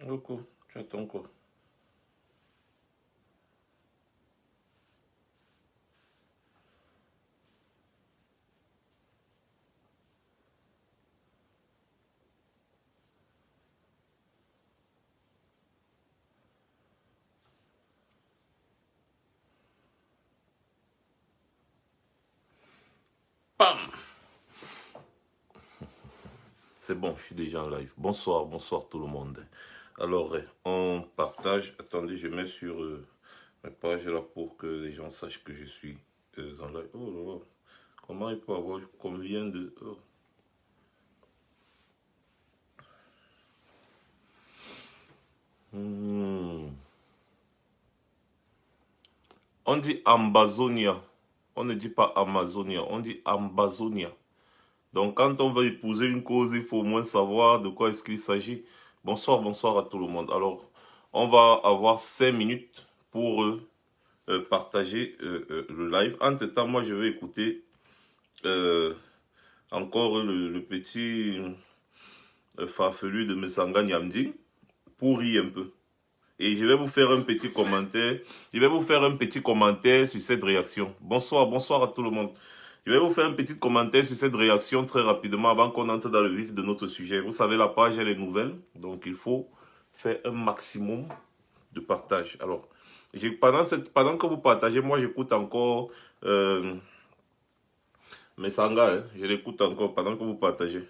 Beaucoup, tu attends quoi? Bam! C'est bon, je suis déjà en live. Bonsoir, bonsoir tout le monde. Alors, on partage. Attendez, je mets sur ma page là pour que les gens sachent que je suis en live. Oh là là, comment il peut avoir combien de... Oh. On dit Ambazonia. On ne dit pas Amazonia, on dit Ambazonia. Donc quand on va épouser une cause, il faut au moins savoir de quoi est-ce qu'il s'agit. Bonsoir, bonsoir à tout le monde. Alors, on va avoir 5 minutes pour partager le live. Entre-temps, moi, je vais écouter encore le petit farfelu de Mesanga Nyamding pour rire un peu. Et je vais vous faire un petit commentaire. Je vais vous faire un petit commentaire sur cette réaction. Bonsoir, bonsoir à tout le monde. Je vais vous faire un petit commentaire sur cette réaction très rapidement avant qu'on entre dans le vif de notre sujet. Vous savez, la page, elle est nouvelle. Donc, il faut faire un maximum de partage. Alors, pendant que vous partagez, moi, j'écoute encore Mesanga. Hein, je l'écoute encore pendant que vous partagez.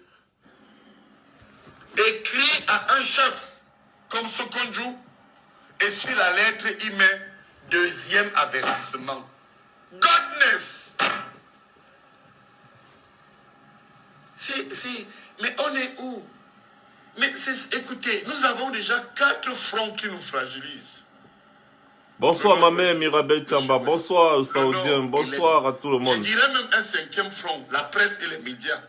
Écrit à un chef comme Sokonju, et sur la lettre, il met deuxième avertissement. Godness. Mais on est où? Mais écoutez, nous avons déjà 4 fronts qui nous fragilisent. Bonsoir ma mère Mirabel Chamba, bonsoir Saoudien, bonsoir à tout le monde. Je dirais même un 5e front, la presse et les médias,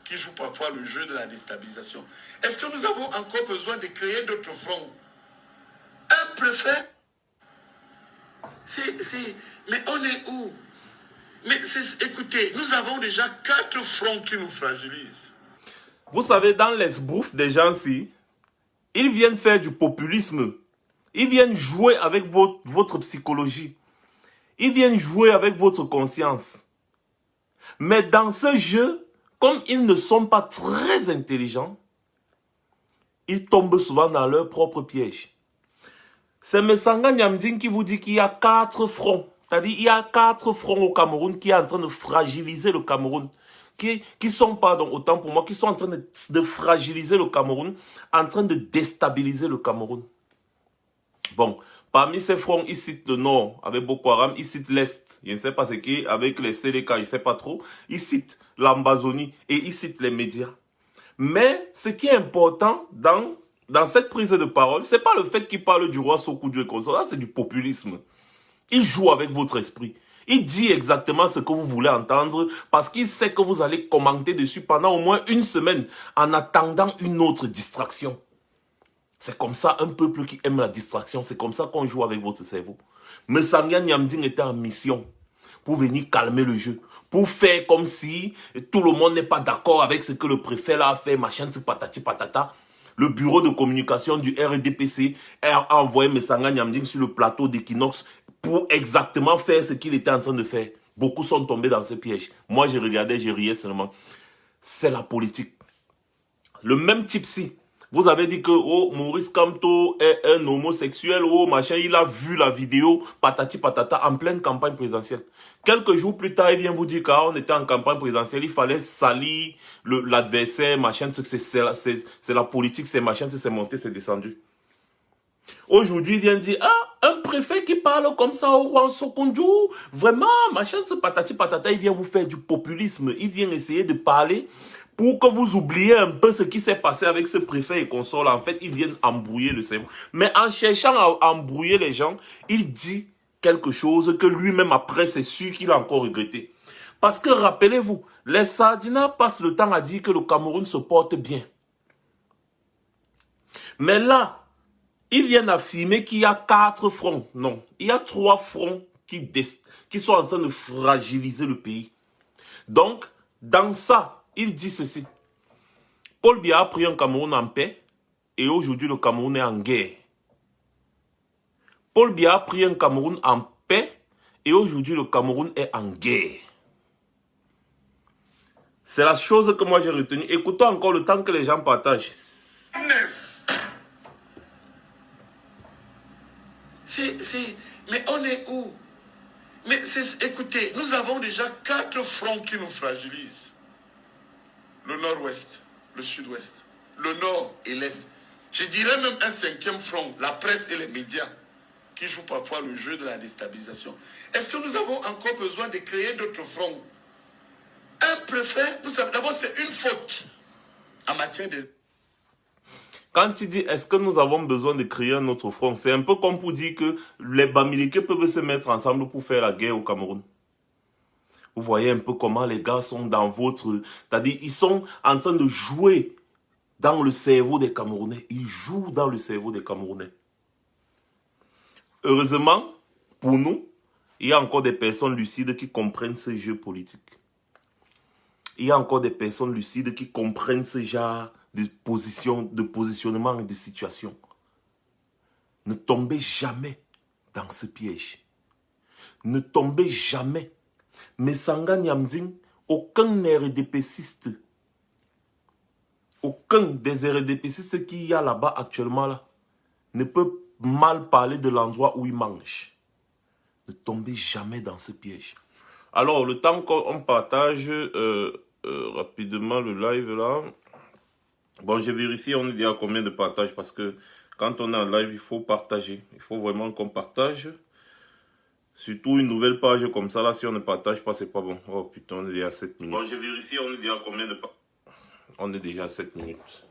qui jouent parfois le jeu de la déstabilisation. Est-ce que nous avons encore besoin de créer d'autres fronts? Un préfet? Mais on est où? Mais écoutez, nous avons déjà 4 fronts qui nous fragilisent. Vous savez, dans l'esbrouf des gens-ci, ils viennent faire du populisme. Ils viennent jouer avec votre psychologie. Ils viennent jouer avec votre conscience. Mais dans ce jeu, comme ils ne sont pas très intelligents, ils tombent souvent dans leur propre piège. C'est Mesanga Nyamding qui vous dit qu'il y a 4 fronts. C'est-à-dire qu'il y a 4 fronts au Cameroun qui sont en train de fragiliser le Cameroun. Qui sont, pardon, autant pour moi, qui sont en train de fragiliser le Cameroun, en train de déstabiliser le Cameroun. Bon, parmi ces fronts, ils citent le nord avec Boko Haram, ils citent l'est, je ne sais pas ce qui est, avec les CDK, je ne sais pas trop, ils citent l'Ambazonie et ils citent les médias. Mais ce qui est important dans cette prise de parole, ce n'est pas le fait qu'il parle du roi Sokoudjou et consort, là c'est du populisme. Il joue avec votre esprit. Il dit exactement ce que vous voulez entendre parce qu'il sait que vous allez commenter dessus pendant au moins une semaine en attendant une autre distraction. C'est comme ça un peuple qui aime la distraction. C'est comme ça qu'on joue avec votre cerveau. Mesanga Nyamding était en mission pour venir calmer le jeu. Pour faire comme si tout le monde n'est pas d'accord avec ce que le préfet là a fait, machin, patati patata. Le bureau de communication du RDPC a envoyé Mesanga Nyamding sur le plateau d'Equinox pour exactement faire ce qu'il était en train de faire. Beaucoup sont tombés dans ce piège. Moi, je regardais, je riais seulement. C'est la politique. Le même type-ci. Vous avez dit que oh, Maurice Kamto est un homosexuel, oh machin, il a vu la vidéo, patati patata, en pleine campagne présidentielle. Quelques jours plus tard, il vient vous dire qu'on était en campagne présidentielle, il fallait salir l'adversaire, machin, c'est la politique, c'est machin, c'est monté, c'est descendu. Aujourd'hui, il vient dire, ah, un préfet qui parle comme ça au roi Sokonjou, vraiment, machin, patati patata, il vient vous faire du populisme, il vient essayer de parler pour que vous oubliez un peu ce qui s'est passé avec ce préfet et consort. En fait, ils viennent embrouiller le cerveau. Mais en cherchant à embrouiller les gens, il dit quelque chose que lui-même, après, c'est sûr qu'il a encore regretté. Parce que, rappelez-vous, les Sardinats passent le temps à dire que le Cameroun se porte bien. Mais là, ils viennent affirmer qu'il y a 4 fronts. Non, il y a 3 fronts qui sont en train de fragiliser le pays. Donc, dans ça, il dit ceci. Paul Biya a pris un Cameroun en paix. et aujourd'hui le Cameroun est en guerre. Paul Biya a pris un Cameroun en paix et aujourd'hui le Cameroun est en guerre. C'est la chose que moi j'ai retenue. Écoutons encore le temps que les gens partagent. Mais on est où? Mais écoutez, nous avons déjà 4 fronts qui nous fragilisent. Le nord-ouest, le sud-ouest, le nord et l'est. Je dirais même un 5e front, la presse et les médias, qui jouent parfois le jeu de la déstabilisation. Est-ce que nous avons encore besoin de créer d'autres fronts? Un préfet, d'abord c'est une faute en matière de... Quand tu dis est-ce que nous avons besoin de créer un autre front, c'est un peu comme pour dire que les Bamileke peuvent se mettre ensemble pour faire la guerre au Cameroun. Vous voyez un peu comment les gars sont dans votre... C'est-à-dire ils sont en train de jouer dans le cerveau des Camerounais. Ils jouent dans le cerveau des Camerounais. Heureusement, pour nous, il y a encore des personnes lucides qui comprennent ce jeu politique. Il y a encore des personnes lucides qui comprennent ce genre de positionnement et de situation. Ne tombez jamais dans ce piège. Ne tombez jamais. Mais Sanga Nyamding, aucun RDPciste, aucun des RDPcistes qu'il y a là-bas actuellement là, ne peut mal parler de l'endroit où il mange. Ne tombez jamais dans ce piège. Alors, le temps qu'on partage rapidement le live là. Bon, j'ai vérifié, on est déjà à combien de partages parce que quand on est en live, il faut partager. Il faut vraiment qu'on partage. Surtout une nouvelle page comme ça, là, si on ne partage pas, c'est pas bon. Oh putain, on est déjà à 7 minutes. Bon, j'ai vérifié, on est déjà à combien de partages. On est déjà à 7 minutes.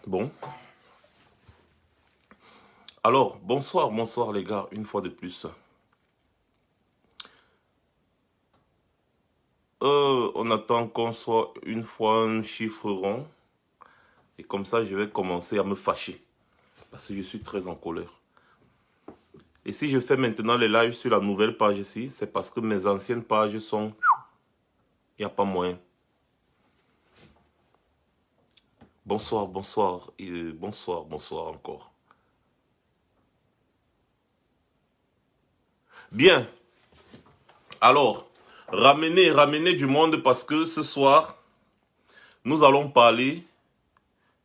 Bon. Alors, bonsoir les gars, une fois de plus. On attend qu'on soit une fois un chiffre rond. Et comme ça, je vais commencer à me fâcher. Parce que je suis très en colère. Et si je fais maintenant les lives sur la nouvelle page ici, c'est parce que mes anciennes pages sont... Il n'y a pas moyen. Bonsoir, bonsoir. Et bonsoir, bonsoir encore. Bien. Alors, ramenez du monde parce que ce soir, nous allons parler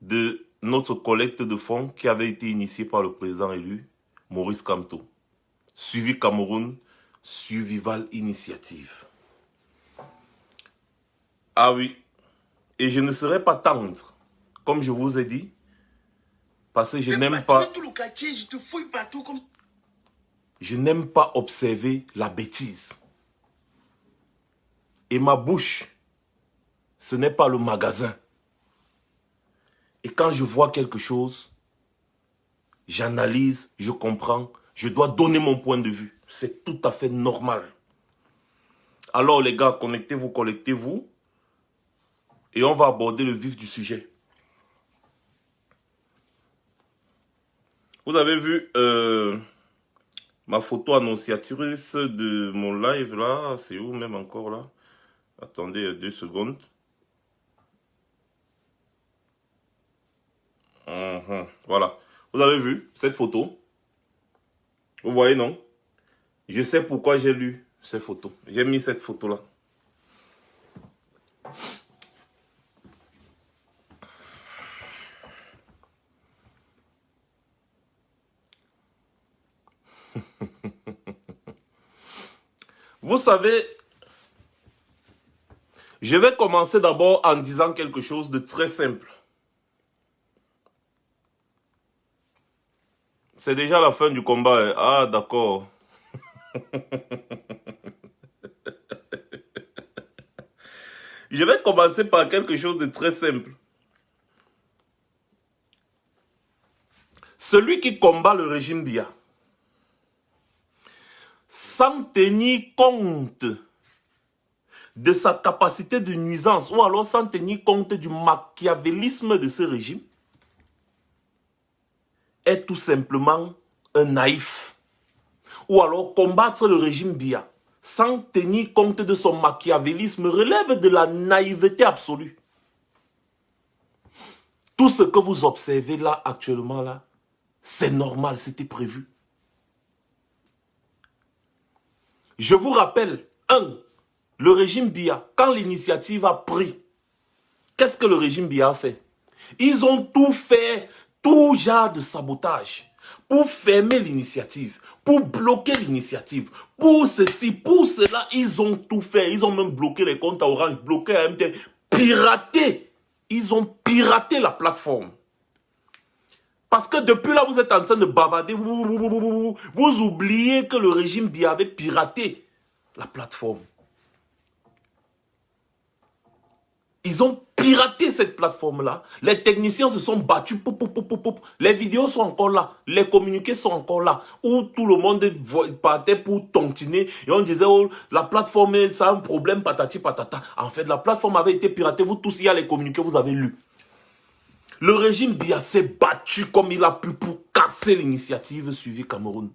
de notre collecte de fonds qui avait été initiée par le président élu, Maurice Kamto. Suivi Cameroun, Survival Initiative. Ah oui, et je ne serai pas tendre, comme je vous ai dit, parce que je n'aime pas... Je n'aime pas observer la bêtise. Et ma bouche, ce n'est pas le magasin. Et quand je vois quelque chose, j'analyse, je comprends, je dois donner mon point de vue. C'est tout à fait normal. Alors les gars, connectez-vous, collectez-vous. Et on va aborder le vif du sujet. Vous avez vu ma photo annonciatrice de mon live là. C'est où même encore là? Attendez 2 secondes. Voilà. Vous avez vu cette photo? Vous voyez, non? Je sais pourquoi j'ai lu cette photo. J'ai mis cette photo-là. Vous savez, je vais commencer d'abord en disant quelque chose de très simple. C'est déjà la fin du combat. Hein? Ah, d'accord. Je vais commencer par quelque chose de très simple. Celui qui combat le régime Biya, sans tenir compte de sa capacité de nuisance, ou alors sans tenir compte du machiavélisme de ce régime, est tout simplement un naïf. Ou alors combattre le régime Biya sans tenir compte de son machiavélisme relève de la naïveté absolue. Tout ce que vous observez là, actuellement, là, c'est normal, c'était prévu. Je vous rappelle, le régime Biya, quand l'initiative a pris, qu'est-ce que le régime Biya a fait? Ils ont tout fait, tout genre de sabotage, pour fermer l'initiative, pour bloquer l'initiative, pour ceci, pour cela, ils ont tout fait. Ils ont même bloqué les comptes à Orange, bloqué à MTN, piraté. Ils ont piraté la plateforme. Parce que depuis là, vous êtes en train de bavarder, vous oubliez que le régime Biya avait piraté la plateforme. Ils ont piraté cette plateforme-là. Les techniciens se sont battus. Les vidéos sont encore là. Les communiqués sont encore là. Où tout le monde partait pour tontiner. Et on disait, oh, la plateforme, ça a un problème, patati patata. En fait, la plateforme avait été piratée. Vous tous, il y a les communiqués, vous avez lu. Le régime Biya s'est battu comme il a pu pour casser l'initiative Suivi Cameroun.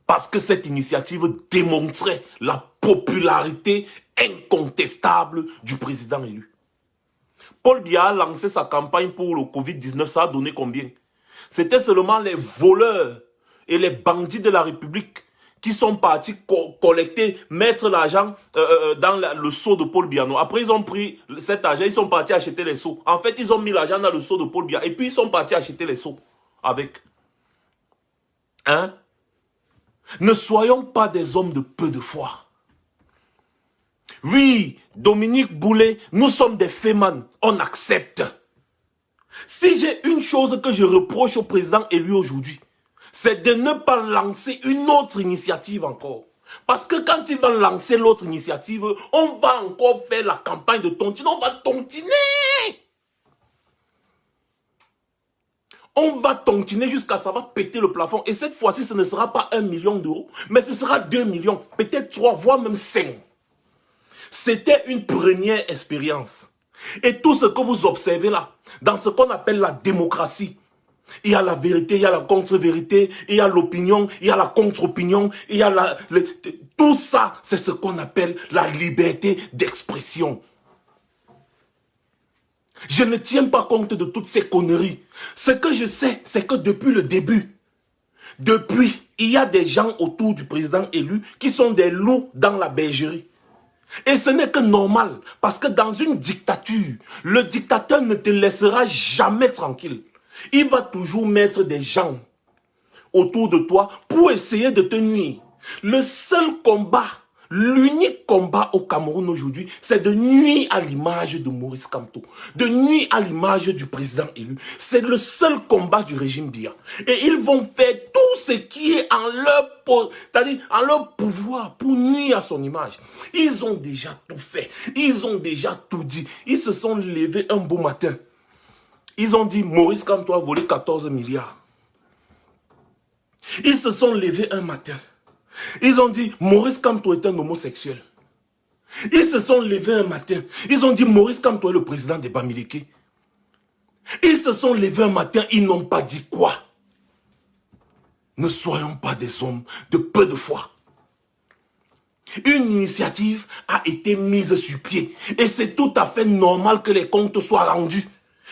Parce que cette initiative démontrait la popularité incontestable du président élu. Paul Biya a lancé sa campagne pour le Covid-19, ça a donné combien? C'était seulement les voleurs et les bandits de la République qui sont partis collecter, mettre l'argent dans le seau de Paul Biya. Après, ils ont pris cet argent, ils sont partis acheter les seaux. En fait, ils ont mis l'argent dans le seau de Paul Biya et puis ils sont partis acheter les seaux avec. Hein? Ne soyons pas des hommes de peu de foi. Oui, Dominique Boulet, nous sommes des fémans, on accepte. Si j'ai une chose que je reproche au président élu aujourd'hui, c'est de ne pas lancer une autre initiative encore. Parce que quand il va lancer l'autre initiative, on va encore faire la campagne de tontine, on va tontiner. On va tontiner jusqu'à ça va péter le plafond. Et cette fois-ci, ce ne sera pas 1 million d'euros, mais ce sera 2 millions, peut-être 3, voire même 5. C'était une première expérience. Et tout ce que vous observez là, dans ce qu'on appelle la démocratie, il y a la vérité, il y a la contre-vérité, il y a l'opinion, il y a la contre-opinion, il y a tout ça, c'est ce qu'on appelle la liberté d'expression. Je ne tiens pas compte de toutes ces conneries. Ce que je sais, c'est que depuis le début, il y a des gens autour du président élu qui sont des loups dans la bergerie. Et ce n'est que normal, parce que dans une dictature, le dictateur ne te laissera jamais tranquille. Il va toujours mettre des gens autour de toi pour essayer de te nuire. Le seul combat, l'unique combat au Cameroun aujourd'hui, c'est de nuire à l'image de Maurice Kamto, de nuire à l'image du président élu. C'est le seul combat du régime Biya. Et ils vont faire tout ce qui est en leur pouvoir pour nuire à son image. Ils ont déjà tout fait. Ils ont déjà tout dit. Ils se sont levés un beau matin. Ils ont dit, Maurice Kamto a volé 14 milliards. Ils se sont levés un matin. Ils ont dit, Maurice Kamto est un homosexuel. Ils se sont levés un matin. Ils ont dit, Maurice Kamto est le président des Bamileke. Ils se sont levés un matin, ils n'ont pas dit quoi. Ne soyons pas des hommes de peu de foi. Une initiative a été mise sur pied. Et c'est tout à fait normal que les comptes soient rendus.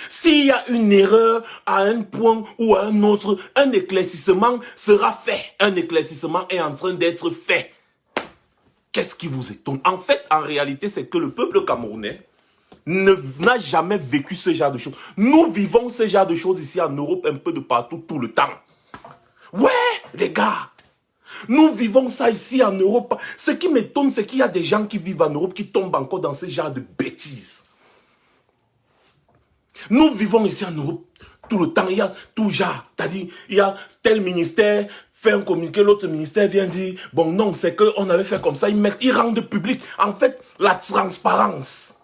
S'il y a une erreur à un point ou à un autre, un éclaircissement sera fait. Un éclaircissement est en train d'être fait. Qu'est-ce qui vous étonne? En fait, en réalité, c'est que le peuple camerounais n'a jamais vécu ce genre de choses. Nous vivons ce genre de choses ici en Europe, un peu de partout, tout le temps. Ouais, les gars. Nous vivons ça ici en Europe. Ce qui m'étonne, c'est qu'il y a des gens qui vivent en Europe qui tombent encore dans ce genre de bêtises. Nous vivons ici en Europe tout le temps. Il y a tout genre. C'est-à-dire, il y a tel ministère fait un communiqué, l'autre ministère vient dire, bon non, c'est qu'on avait fait comme ça. Ils rendent public. En fait, la transparence.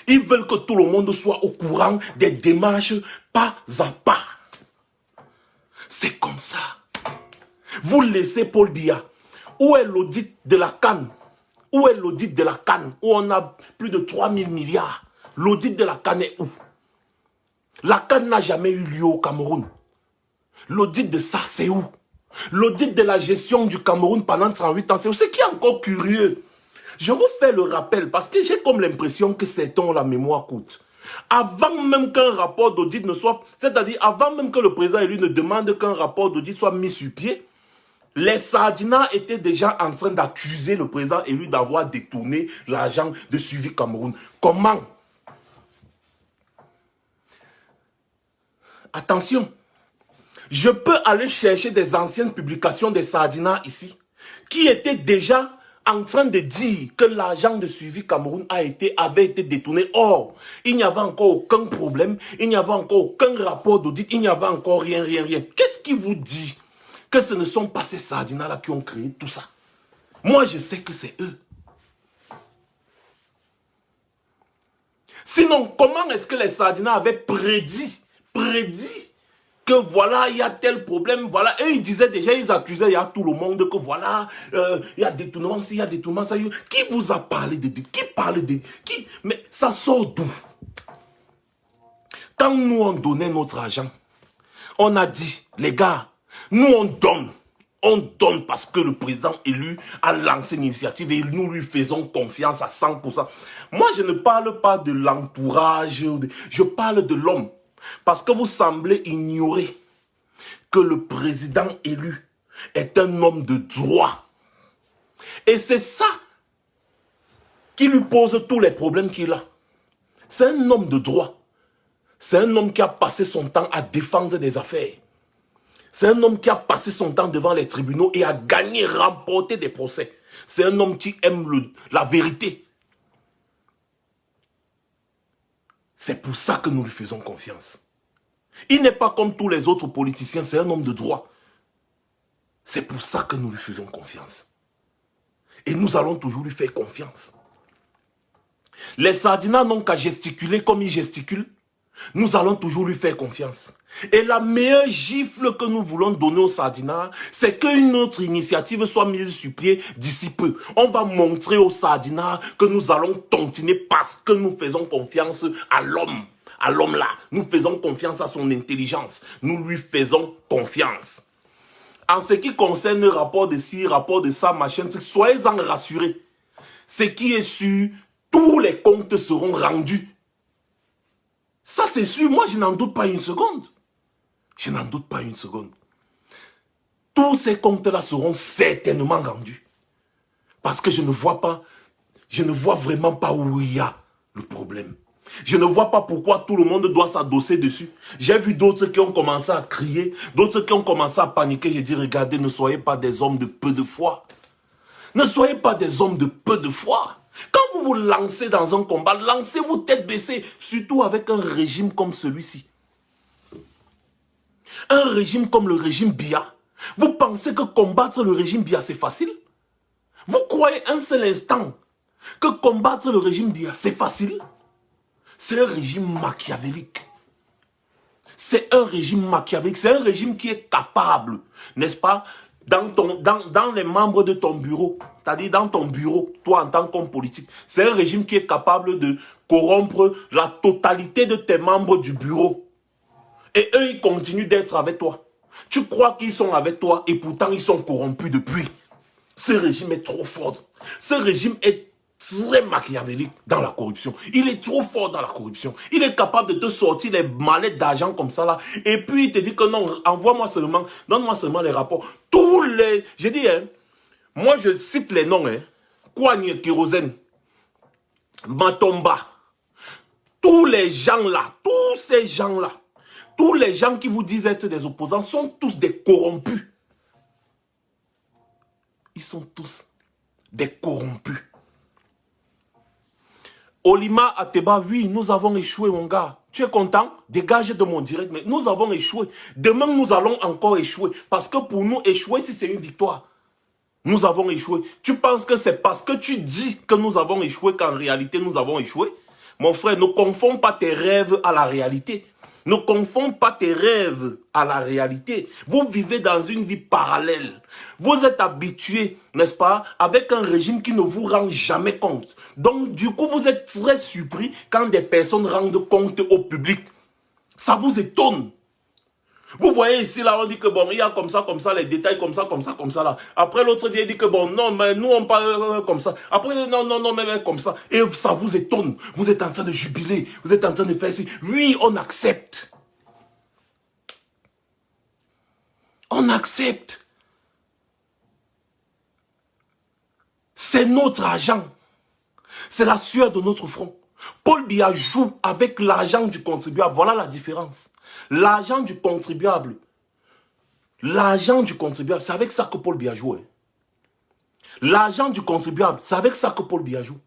Ils veulent que tout le monde soit au courant des démarches pas à pas. C'est comme ça. Vous laissez Paul Biya. Où est l'audit de la CAN? Où est l'audit de la CAN? Où on a plus de 3 000 milliards. L'audit de la CAN est où? La CAN n'a jamais eu lieu au Cameroun. L'audit de ça, c'est où? L'audit de la gestion du Cameroun pendant 38 ans, c'est où? Ce qui est encore curieux. Je vous fais le rappel parce que j'ai comme l'impression que certains ont la mémoire courte. Avant même qu'un rapport d'audit ne soit... C'est-à-dire, avant même que le président élu ne demande qu'un rapport d'audit soit mis sur pied, les Sardinats étaient déjà en train d'accuser le président élu d'avoir détourné l'argent de Suivi Cameroun. Comment? Attention, je peux aller chercher des anciennes publications des Sardinats ici, qui étaient déjà en train de dire que l'argent de Suivi Cameroun avait été détourné. Or, il n'y avait encore aucun problème, il n'y avait encore aucun rapport d'audit, il n'y avait encore rien. Qu'est-ce qui vous dit que ce ne sont pas ces Sardinats-là qui ont créé tout ça? Moi, je sais que c'est eux. Sinon, comment est-ce que les Sardinats avaient prédit que voilà, il y a tel problème, voilà. Et ils disaient déjà, ils accusaient, il y a tout le monde que voilà, il y a détournement, il y a détournement, ça. Qui vous a parlé de... Qui parle de... Qui? Mais ça sort d'où? Quand nous on donnait notre argent, on a dit, les gars, nous on donne. On donne parce que le président élu a lancé une initiative et nous lui faisons confiance à 100%. Moi, je ne parle pas de l'entourage, je parle de l'homme. Parce que vous semblez ignorer que le président élu est un homme de droit. Et c'est ça qui lui pose tous les problèmes qu'il a. C'est un homme de droit. C'est un homme qui a passé son temps à défendre des affaires. C'est un homme qui a passé son temps devant les tribunaux et a gagné, remporté des procès. C'est un homme qui aime la vérité. C'est pour ça que nous lui faisons confiance. Il n'est pas comme tous les autres politiciens, c'est un homme de droit. C'est pour ça que nous lui faisons confiance. Et nous allons toujours lui faire confiance. Les Sardinats n'ont qu'à gesticuler comme ils gesticulent. Nous allons toujours lui faire confiance. Et la meilleure gifle que nous voulons donner aux Sardinats, c'est qu'une autre initiative soit mise sur pied d'ici peu. On va montrer aux Sardinats que nous allons continuer parce que nous faisons confiance à l'homme. À l'homme là. Nous faisons confiance à son intelligence. Nous lui faisons confiance. En ce qui concerne le rapport de ci, rapport de ça, machin, soyez-en rassurés. Ce qui est sûr, tous les comptes seront rendus. Ça c'est sûr, moi je n'en doute pas une seconde. Je n'en doute pas une seconde. Tous ces comptes-là seront certainement rendus. Parce que je ne vois vraiment pas où il y a le problème. Je ne vois pas pourquoi tout le monde doit s'adosser dessus. J'ai vu d'autres qui ont commencé à crier, d'autres qui ont commencé à paniquer. J'ai dit, regardez, ne soyez pas des hommes de peu de foi. Ne soyez pas des hommes de peu de foi. Quand vous vous lancez dans un combat, lancez-vous tête baissée, surtout avec un régime comme celui-ci. Un régime comme le régime Biya. Vous pensez que combattre le régime Biya, c'est facile? Vous croyez un seul instant que combattre le régime Biya, c'est facile? C'est un régime machiavélique. C'est un régime machiavélique. C'est un régime qui est capable, n'est-ce pas, dans les membres de ton bureau, c'est-à-dire dans ton bureau, toi en tant qu'homme politique, c'est un régime qui est capable de corrompre la totalité de tes membres du bureau. Et eux, ils continuent d'être avec toi. Tu crois qu'ils sont avec toi et pourtant ils sont corrompus depuis. Ce régime est trop fort. Ce régime est très machiavélique dans la corruption. Il est trop fort dans la corruption. Il est capable de te sortir les mallettes d'argent comme ça là. Et puis il te dit que non, envoie-moi seulement, donne-moi seulement les rapports. Tous les... J'ai dit, hein, moi je cite les noms, hein. Kouagne Kérosène, Matomba, tous les gens là, tous ces gens là, tous les gens qui vous disent être des opposants sont tous des corrompus. Ils sont tous des corrompus. Olima Ateba, oui, nous avons échoué, mon gars. Tu es content? Dégage de mon direct, mais nous avons échoué. Demain, nous allons encore échouer. Parce que pour nous, échouer, si c'est une victoire. Nous avons échoué. Tu penses que c'est parce que tu dis que nous avons échoué qu'en réalité, nous avons échoué? Mon frère, ne confonds pas tes rêves à la réalité. Ne confonds pas tes rêves à la réalité. Vous vivez dans une vie parallèle. Vous êtes habitué, n'est-ce pas, avec un régime qui ne vous rend jamais compte. Donc, du coup, vous êtes très surpris quand des personnes rendent compte au public. Ça vous étonne. Vous voyez ici, là, on dit que bon, il y a comme ça, les détails comme ça, là. Après, l'autre vient dire que bon, non, mais nous, on parle comme ça. Après, non, mais comme ça. Et ça vous étonne. Vous êtes en train de jubiler. Vous êtes en train de faire ci. Oui, on accepte. On accepte. C'est notre argent. C'est la sueur de notre front. Paul Biya joue avec l'argent du contribuable. Voilà la différence. L'argent du contribuable. L'argent du contribuable, c'est avec ça que Paul Biya joue. Hein. L'argent du contribuable, c'est avec ça que Paul Biya joue.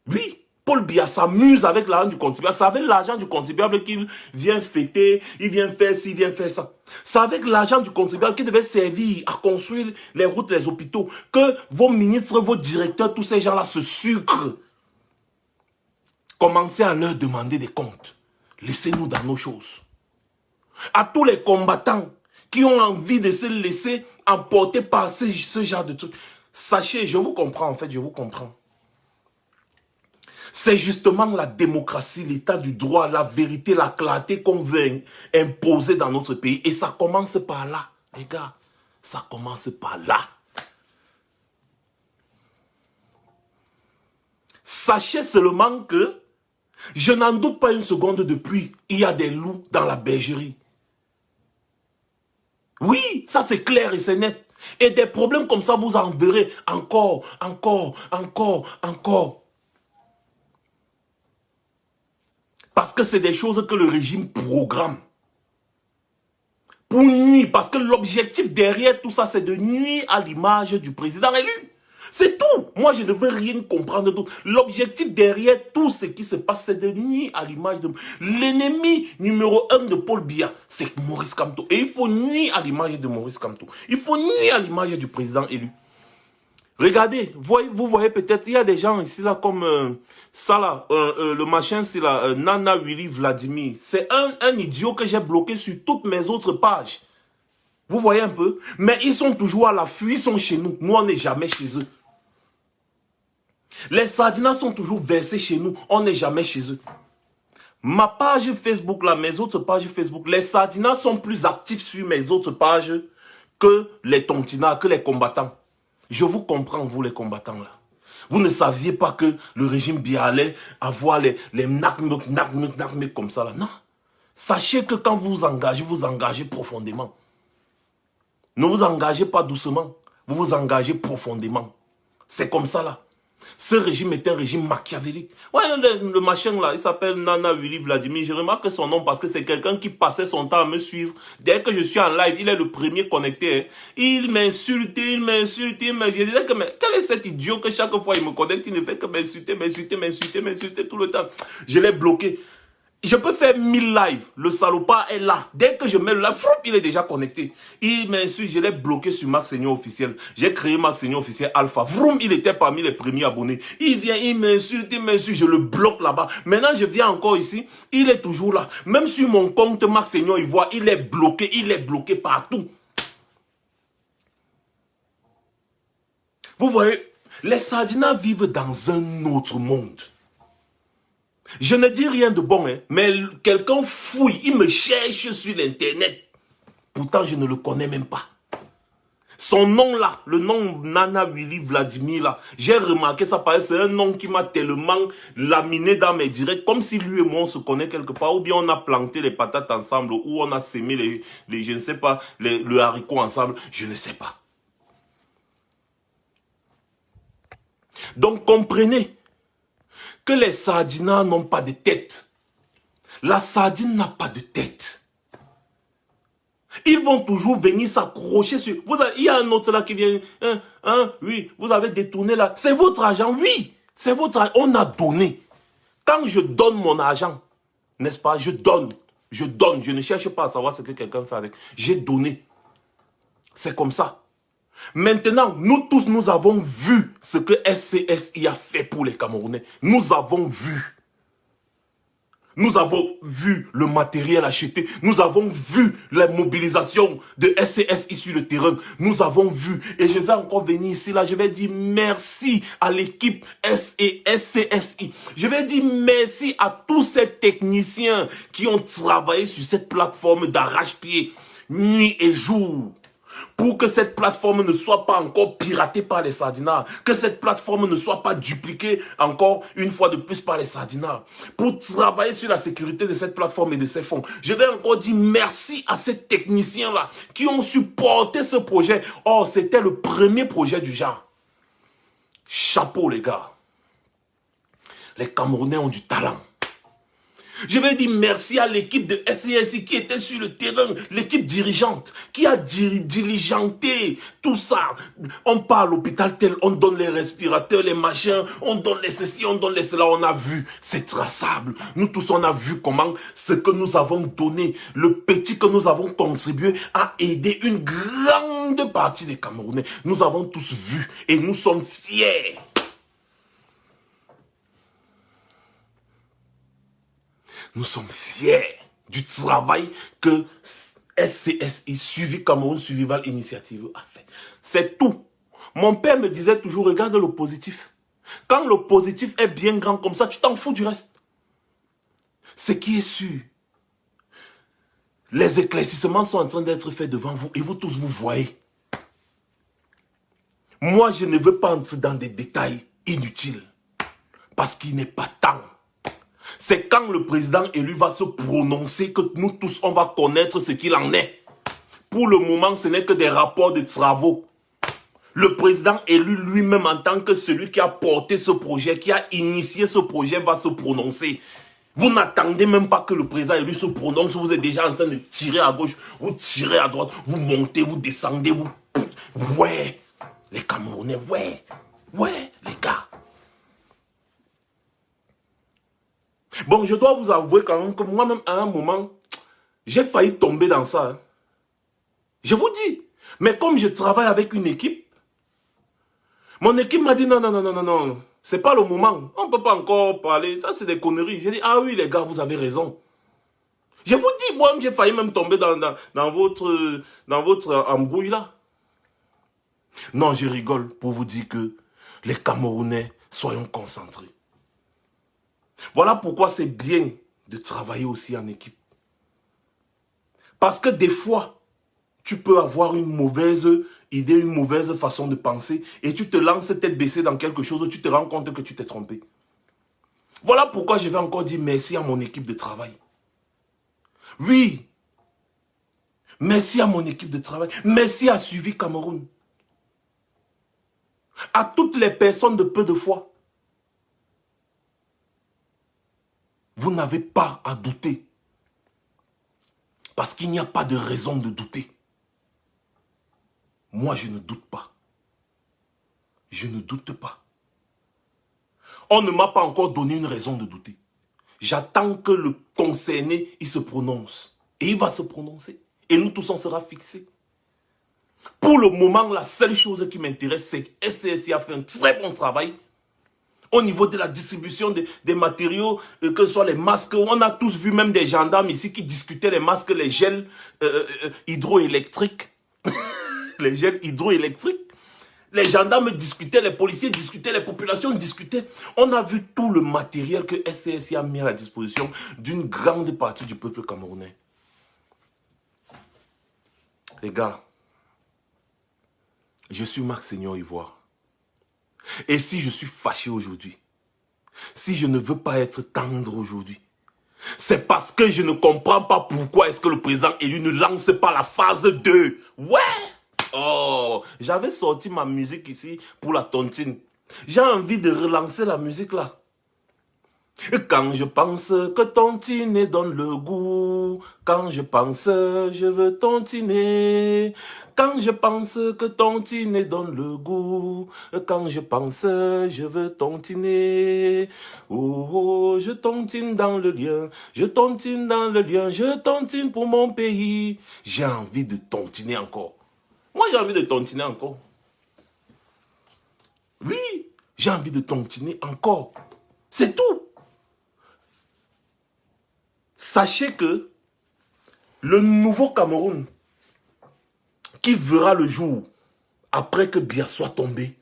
Oui, Paul Biya s'amuse avec l'argent du contribuable. C'est avec l'argent du contribuable qu'il vient fêter, il vient faire ci, il vient faire ça. C'est avec l'argent du contribuable qui devait servir à construire les routes, les hôpitaux, que vos ministres, vos directeurs, tous ces gens-là se sucrent. Commencez à leur demander des comptes. Laissez-nous dans nos choses. À tous les combattants qui ont envie de se laisser emporter par ce genre de trucs. Sachez, je vous comprends en fait, je vous comprends. C'est justement la démocratie, l'état du droit, la vérité, la clarté qu'on veut imposer dans notre pays. Et ça commence par là, les gars. Ça commence par là. Sachez seulement que je n'en doute pas une seconde depuis, il y a des loups dans la bergerie. Oui, ça c'est clair et c'est net. Et des problèmes comme ça, vous en verrez encore. Parce que c'est des choses que le régime programme. Pour nuire, parce que l'objectif derrière tout ça, c'est de nuire à l'image du président élu. C'est tout. Moi, je ne veux rien comprendre d'autre. L'objectif derrière tout ce qui se passe, c'est de nuire à l'image de... L'ennemi numéro 1 de Paul Biya, c'est Maurice Kamto. Et il faut nuire à l'image de Maurice Kamto. Il faut nuire à l'image du président élu. Regardez, vous voyez peut-être, il y a des gens ici là comme ça là, le machin c'est là, Nana Willy Vladimir. C'est un idiot que j'ai bloqué sur toutes mes autres pages. Vous voyez un peu? Mais ils sont toujours à l'affût, ils sont chez nous. Nous, on n'est jamais chez eux. Les Sardinas sont toujours versés chez nous. On n'est jamais chez eux. Ma page Facebook, là, mes autres pages Facebook, les Sardinas sont plus actifs sur mes autres pages que les Tontinats, que les combattants. Je vous comprends, vous les combattants, là. Vous ne saviez pas que le régime Biya allait avoir les nakmek comme ça, là. Non. Sachez que quand vous vous engagez profondément. Ne vous engagez pas doucement. Vous vous engagez profondément. C'est comme ça, là. Ce régime est un régime machiavélique. Ouais, le machin là, il s'appelle Nana Willy Vladimir. Je remarque son nom parce que c'est quelqu'un qui passait son temps à me suivre. Dès que je suis en live, il est le premier connecté. Hein. Il m'insulte. Je disais que, mais quel est cet idiot que chaque fois il me connecte, il ne fait que m'insulter tout le temps. Je l'ai bloqué. Je peux faire 1000 lives. Le salopard est là. Dès que je mets le live, il est déjà connecté. Il m'insulte. Je l'ai bloqué sur Max Seigneur officiel. J'ai créé Max Seigneur officiel Alpha. Vroom, il était parmi les premiers abonnés. Il vient, il m'insulte. Je le bloque là-bas. Maintenant, je viens encore ici. Il est toujours là. Même sur mon compte Max Seigneur, il voit, il est bloqué. Il est bloqué partout. Vous voyez, les Sardinas vivent dans un autre monde. Je ne dis rien de bon, hein, mais quelqu'un fouille, il me cherche sur l'internet. Pourtant, je ne le connais même pas. Son nom là, le nom Nana Willy Vladimir là, j'ai remarqué ça paraît, c'est un nom qui m'a tellement laminé dans mes directs, comme si lui et moi on se connaît quelque part, ou bien on a planté les patates ensemble, ou on a sémé les je ne sais pas, le haricot ensemble, je ne sais pas. Donc comprenez que les Sardinas n'ont pas de tête. La sardine n'a pas de tête. Ils vont toujours venir s'accrocher sur... il y a un autre là qui vient... oui, vous avez détourné là. C'est votre argent, oui. C'est votre argent. On a donné. Quand je donne mon argent, n'est-ce pas, je donne. Je donne. Je ne cherche pas à savoir ce que quelqu'un fait avec. J'ai donné. C'est comme ça. Maintenant, nous tous, nous avons vu ce que SCSI a fait pour les Camerounais. Nous avons vu. Nous avons vu le matériel acheté. Nous avons vu la mobilisation de SCSI sur le terrain. Nous avons vu. Et je vais encore venir ici, là. Je vais dire merci à l'équipe SCSI. Je vais dire merci à tous ces techniciens qui ont travaillé sur cette plateforme d'arrache-pied, nuit et jour. Pour que cette plateforme ne soit pas encore piratée par les sardinards, que cette plateforme ne soit pas dupliquée encore une fois de plus par les sardinards, pour travailler sur la sécurité de cette plateforme et de ses fonds. Je vais encore dire merci à ces techniciens-là qui ont supporté ce projet. Oh, c'était le premier projet du genre. Chapeau les gars. Les Camerounais ont du talent. Je vais dire merci à l'équipe de SCSI qui était sur le terrain, l'équipe dirigeante, qui a diligenté tout ça. On part à l'hôpital tel, on donne les respirateurs, les machins, on donne les ceci, on donne les cela, on a vu, c'est traçable. Nous tous, on a vu comment ce que nous avons donné, le petit que nous avons contribué a aidé une grande partie des Camerounais. Nous avons tous vu et nous sommes fiers. Nous sommes fiers du travail que SCSI, Suivi Cameroun Survival Initiative, a fait. C'est tout. Mon père me disait toujours, regarde le positif. Quand le positif est bien grand comme ça, tu t'en fous du reste. Ce qui est sûr, les éclaircissements sont en train d'être faits devant vous et vous tous vous voyez. Moi, je ne veux pas entrer dans des détails inutiles parce qu'il n'est pas temps. C'est quand le président élu va se prononcer que nous tous, on va connaître ce qu'il en est. Pour le moment, ce n'est que des rapports de travaux. Le président élu lui-même en tant que celui qui a porté ce projet, qui a initié ce projet, va se prononcer. Vous n'attendez même pas que le président élu se prononce, vous êtes déjà en train de tirer à gauche, vous tirez à droite, vous montez, vous descendez, vous... Ouais, les Camerounais, ouais, les gars. Bon, je dois vous avouer quand même que moi-même, à un moment, j'ai failli tomber dans ça. Hein. Je vous dis. Mais comme je travaille avec une équipe, mon équipe m'a dit non. C'est pas le moment. On ne peut pas encore parler. Ça, c'est des conneries. J'ai dit, ah oui, les gars, vous avez raison. Je vous dis, moi-même, j'ai failli même tomber dans votre embrouille là. Non, je rigole pour vous dire que les Camerounais, soyons concentrés. Voilà pourquoi c'est bien de travailler aussi en équipe. Parce que des fois, tu peux avoir une mauvaise idée, une mauvaise façon de penser et tu te lances tête baissée dans quelque chose, tu te rends compte que tu t'es trompé. Voilà pourquoi je vais encore dire merci à mon équipe de travail. Oui, merci à mon équipe de travail. Merci à Suivi Cameroun. À toutes les personnes de peu de foi. Vous n'avez pas à douter. Parce qu'il n'y a pas de raison de douter. Moi, je ne doute pas. Je ne doute pas. On ne m'a pas encore donné une raison de douter. J'attends que le concerné, il se prononce. Et il va se prononcer. Et nous tous, on sera fixés. Pour le moment, la seule chose qui m'intéresse, c'est que SCSI a fait un très bon travail. Au niveau de la distribution des matériaux, que ce soit les masques, on a tous vu même des gendarmes ici qui discutaient les masques, les gels hydroélectriques. Les gels hydroélectriques. Les gendarmes discutaient, les policiers discutaient, les populations discutaient. On a vu tout le matériel que SCSI a mis à la disposition d'une grande partie du peuple camerounais. Les gars, je suis Marc Seigneur Ivoire. Et si je suis fâché aujourd'hui, si je ne veux pas être tendre aujourd'hui, c'est parce que je ne comprends pas pourquoi est-ce que le président élu ne lance pas la phase 2. Ouais! Oh, j'avais sorti ma musique ici pour la tontine. J'ai envie de relancer la musique là. Quand je pense que tontiner donne le goût, quand je pense je veux tontiner, quand je pense que tontiner donne le goût, quand je pense je veux tontiner, oh, oh je tontine dans le lien, je tontine dans le lien, je tontine pour mon pays. J'ai envie de tontiner encore. Moi j'ai envie de tontiner encore. Oui, j'ai envie de tontiner encore. C'est tout. Sachez que le nouveau Cameroun qui verra le jour après que Biya soit tombé,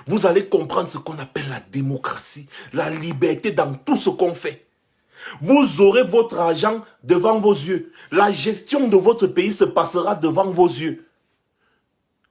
vous allez comprendre ce qu'on appelle la démocratie, la liberté dans tout ce qu'on fait. Vous aurez votre argent devant vos yeux. La gestion de votre pays se passera devant vos yeux.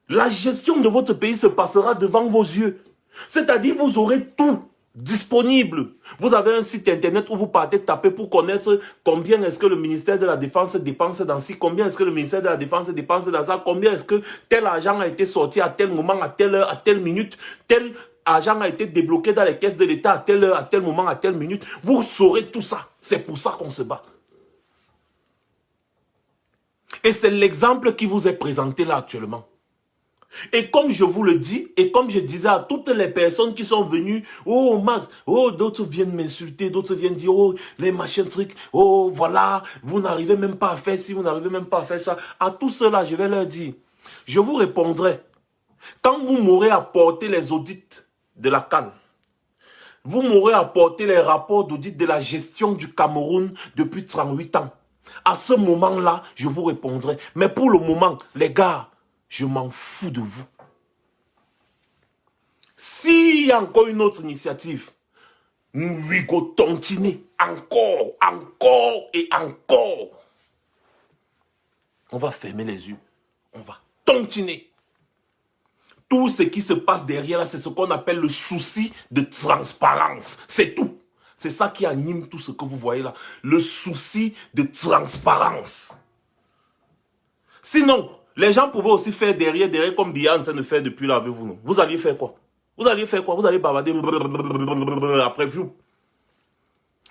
La gestion de votre pays se passera devant vos yeux. C'est-à-dire vous aurez tout disponible. Vous avez un site internet où vous partez taper pour connaître combien est-ce que le ministère de la Défense dépense dans ci, combien est-ce que le ministère de la Défense dépense dans ça, combien est-ce que tel argent a été sorti à tel moment, à telle heure, à telle minute, tel argent a été débloqué dans les caisses de l'État à telle heure, à tel moment, à telle minute. Vous saurez tout ça. C'est pour ça qu'on se bat. Et c'est l'exemple qui vous est présenté là actuellement. Et comme je vous le dis, et comme je disais à toutes les personnes qui sont venues, oh Max, oh d'autres viennent m'insulter, d'autres viennent dire, oh les machins trucs, oh voilà, vous n'arrivez même pas à faire ci, vous n'arrivez même pas à faire ça. À tout cela, je vais leur dire, je vous répondrai, quand vous m'aurez apporté les audits de la CAN, vous m'aurez apporté les rapports d'audit de la gestion du Cameroun depuis 38 ans. À ce moment-là, je vous répondrai. Mais pour le moment, les gars, je m'en fous de vous. S'il y a encore une autre initiative, nous lui go tontiner encore, encore et encore. On va fermer les yeux. On va tontiner. Tout ce qui se passe derrière là, c'est ce qu'on appelle le souci de transparence. C'est tout. C'est ça qui anime tout ce que vous voyez là. Le souci de transparence. Sinon, les gens pouvaient aussi faire derrière comme Biya est en train de faire depuis là avec vous. Non? Vous alliez faire quoi? Vous alliez faire quoi? Vous allez bavarder après vous.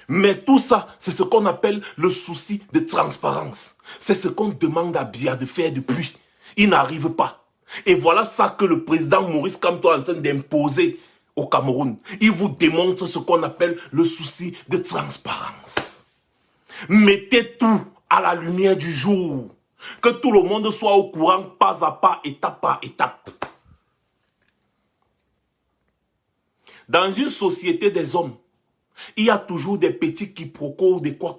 Mais tout ça, c'est ce qu'on appelle le souci de transparence. C'est ce qu'on demande à Biya de faire depuis. Il n'arrive pas. Et voilà ça que le président Maurice Kamto est en train d'imposer au Cameroun. Il vous démontre ce qu'on appelle le souci de transparence. Mettez tout à la lumière du jour. Que tout le monde soit au courant, pas à pas, étape par étape. Dans une société des hommes, il y a toujours des petits quiproquos, des quoi.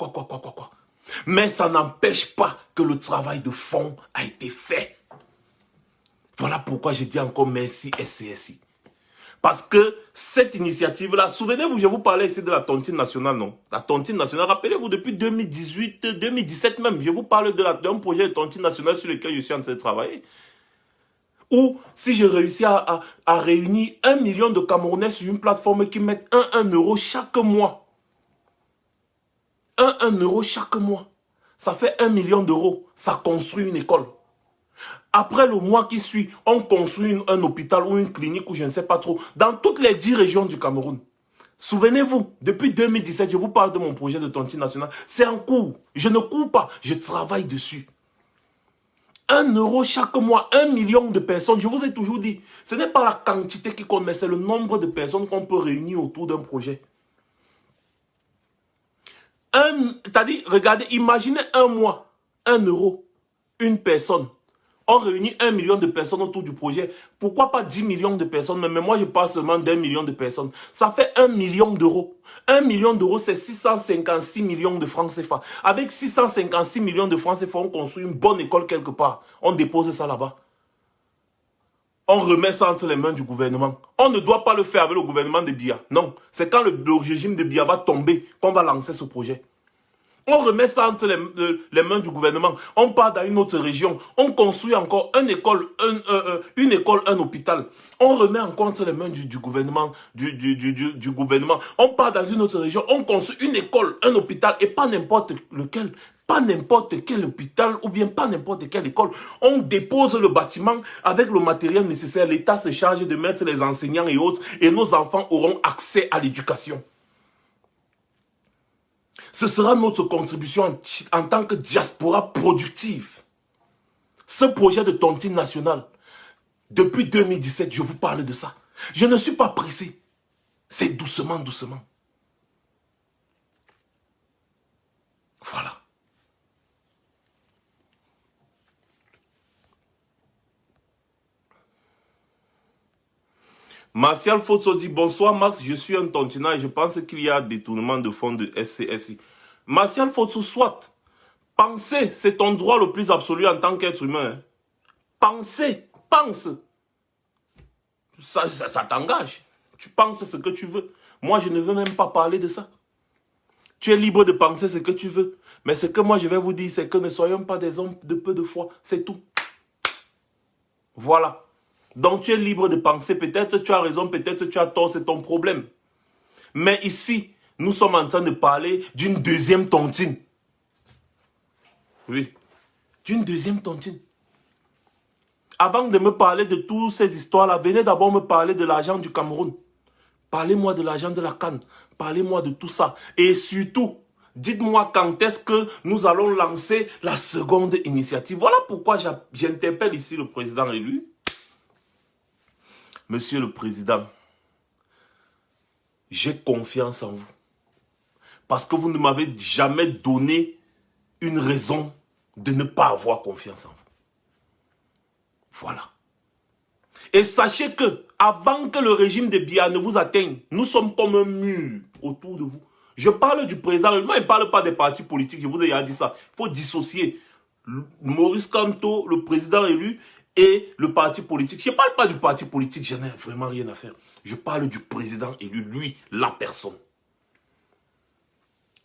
Mais ça n'empêche pas que le travail de fond a été fait. Voilà pourquoi je dis encore merci SCSI. Parce que cette initiative-là, souvenez-vous, je vous parlais ici de la tontine nationale, non? La tontine nationale, rappelez-vous, depuis 2018, 2017 même, je vous parle d'un projet de tontine nationale sur lequel je suis en train de travailler. Ou si je réussis à réunir 1 million de Camerounais sur une plateforme qui mettent 1 euro chaque mois. 1 euro chaque mois. Ça fait 1 million d'euros. Ça construit une école. Après le mois qui suit, on construit un hôpital ou une clinique ou je ne sais pas trop, dans toutes les 10 régions du Cameroun. Souvenez-vous, depuis 2017, je vous parle de mon projet de tontine nationale. C'est en cours. Je ne cours pas, je travaille dessus. 1 euro chaque mois, 1 million de personnes. Je vous ai toujours dit, ce n'est pas la quantité qui compte, mais c'est le nombre de personnes qu'on peut réunir autour d'un projet. C'est-à-dire, regardez, imaginez un mois, 1 euro, une personne. On réunit 1 million de personnes autour du projet. Pourquoi pas 10 millions de personnes? Mais moi, je parle seulement d'1 million de personnes. Ça fait 1 million d'euros. 1 million d'euros, c'est 656 millions de francs CFA. Avec 656 millions de francs CFA, on construit une bonne école quelque part. On dépose ça là-bas. On remet ça entre les mains du gouvernement. On ne doit pas le faire avec le gouvernement de Biya. Non, c'est quand le régime de Biya va tomber qu'on va lancer ce projet. On remet ça entre les mains du gouvernement. On part dans une autre région. On construit encore une école, un hôpital. On remet encore entre les mains du gouvernement. Du gouvernement. On part dans une autre région. On construit une école, un hôpital. Et pas n'importe lequel. Pas n'importe quel hôpital ou bien pas n'importe quelle école. On dépose le bâtiment avec le matériel nécessaire. L'État se charge de mettre les enseignants et autres. Et nos enfants auront accès à l'éducation. Ce sera notre contribution en tant que diaspora productive. Ce projet de tontine nationale, depuis 2017, je vous parle de ça. Je ne suis pas pressé. C'est doucement, doucement. Voilà. Martial Foto dit, bonsoir Max, je suis un tontinant et je pense qu'il y a détournement de fonds de SCSI. Martial Fotsou, soit. Penser, c'est ton droit le plus absolu en tant qu'être humain. Hein. Penser, pense. Ça t'engage. Tu penses ce que tu veux. Moi, je ne veux même pas parler de ça. Tu es libre de penser ce que tu veux. Mais ce que moi, je vais vous dire, c'est que ne soyons pas des hommes de peu de foi. C'est tout. Voilà. Donc, tu es libre de penser. Peut-être tu as raison, peut-être tu as tort, c'est ton problème. Mais ici, nous sommes en train de parler d'une deuxième tontine. Oui. D'une deuxième tontine. Avant de me parler de toutes ces histoires-là, venez d'abord me parler de l'argent du Cameroun. Parlez-moi de l'argent de la CAN. Parlez-moi de tout ça. Et surtout, dites-moi quand est-ce que nous allons lancer la seconde initiative. Voilà pourquoi j'interpelle ici le président élu. Monsieur le Président, j'ai confiance en vous. Parce que vous ne m'avez jamais donné une raison de ne pas avoir confiance en vous. Voilà. Et sachez que, avant que le régime de Biya ne vous atteigne, nous sommes comme un mur autour de vous. Je parle du président, moi je ne parle pas des partis politiques, je vous ai déjà dit ça. Il faut dissocier Maurice Kamto, le président élu, et le parti politique. Je ne parle pas du parti politique, je n'ai vraiment rien à faire. Je parle du président élu, lui, la personne.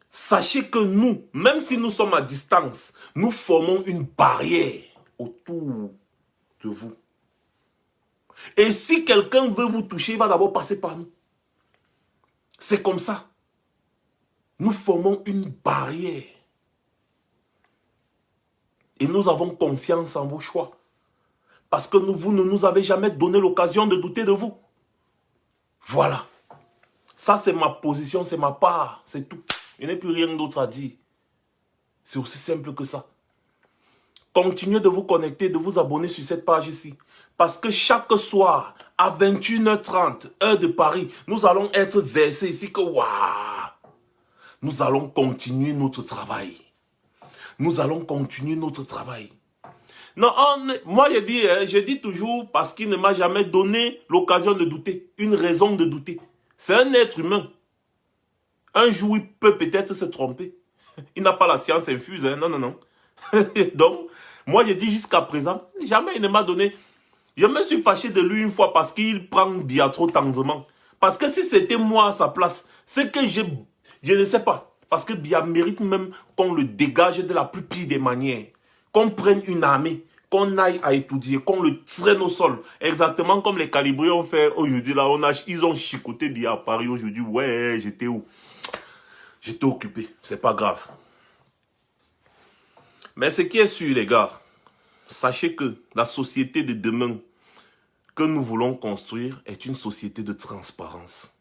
Sachez que nous, même si nous sommes à distance, nous formons une barrière autour de vous. Et si quelqu'un veut vous toucher, il va d'abord passer par nous. C'est comme ça. Nous formons une barrière. Et nous avons confiance en vos choix. Parce que vous ne nous avez jamais donné l'occasion de douter de vous. Voilà. Ça, c'est ma position, c'est ma part, c'est tout. Il n'y a plus rien d'autre à dire. C'est aussi simple que ça. Continuez de vous connecter, de vous abonner sur cette page ici. Parce que chaque soir, à 21h30, heure de Paris, nous allons être versés ici que waouh, nous allons continuer notre travail. Nous allons continuer notre travail. Non, moi je dis toujours parce qu'il ne m'a jamais donné l'occasion de douter, une raison de douter. C'est un être humain. Un jour, il peut peut-être se tromper. Il n'a pas la science infuse, hein? Non, non, non. Donc, moi je dis jusqu'à présent, jamais il ne m'a donné. Je me suis fâché de lui une fois parce qu'il prend bien trop tendrement. Parce que si c'était moi à sa place, c'est que je ne sais pas. Parce que Biya mérite même qu'on le dégage de la plus pire des manières. Qu'on prenne une armée, qu'on aille à étudier, qu'on le traîne au sol. Exactement comme les calibrés ont fait aujourd'hui. Là, ils ont chicoté Biya à Paris aujourd'hui. Ouais, j'étais où? J'étais occupé. C'est pas grave. Mais ce qui est sûr, les gars, sachez que la société de demain que nous voulons construire est une société de transparence.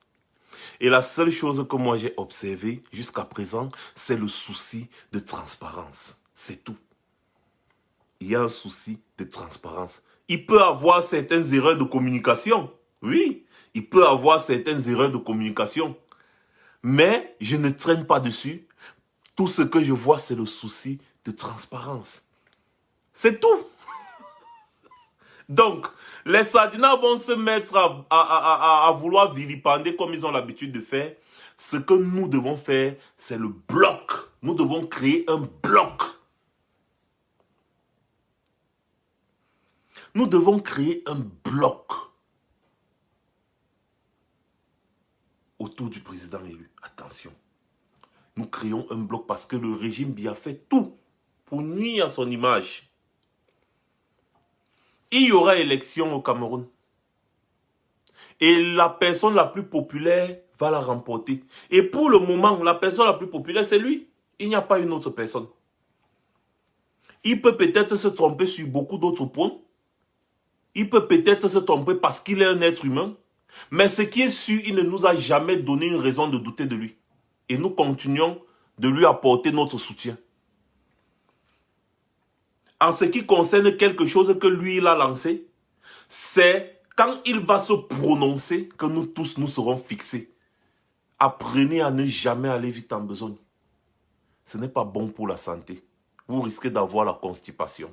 Et la seule chose que moi j'ai observée jusqu'à présent, c'est le souci de transparence. C'est tout. Il y a un souci de transparence. Il peut avoir certaines erreurs de communication. Oui, il peut avoir certaines erreurs de communication. Mais je ne traîne pas dessus. Tout ce que je vois, c'est le souci de transparence. C'est tout. Donc, les Sardinats vont se mettre à vouloir vilipender comme ils ont l'habitude de faire. Ce que nous devons faire, c'est le bloc. Nous devons créer un bloc. Nous devons créer un bloc autour du président élu. Attention. Nous créons un bloc parce que le régime Biya fait tout pour nuire à son image. Il y aura élection au Cameroun. Et la personne la plus populaire va la remporter. Et pour le moment, la personne la plus populaire, c'est lui. Il n'y a pas une autre personne. Il peut peut-être se tromper sur beaucoup d'autres points. Il peut peut-être se tromper parce qu'il est un être humain. Mais ce qui est sûr, il ne nous a jamais donné une raison de douter de lui. Et nous continuons de lui apporter notre soutien. En ce qui concerne quelque chose que lui, il a lancé, c'est quand il va se prononcer que nous tous, nous serons fixés. Apprenez à ne jamais aller vite en besogne. Ce n'est pas bon pour la santé. Vous risquez d'avoir la constipation.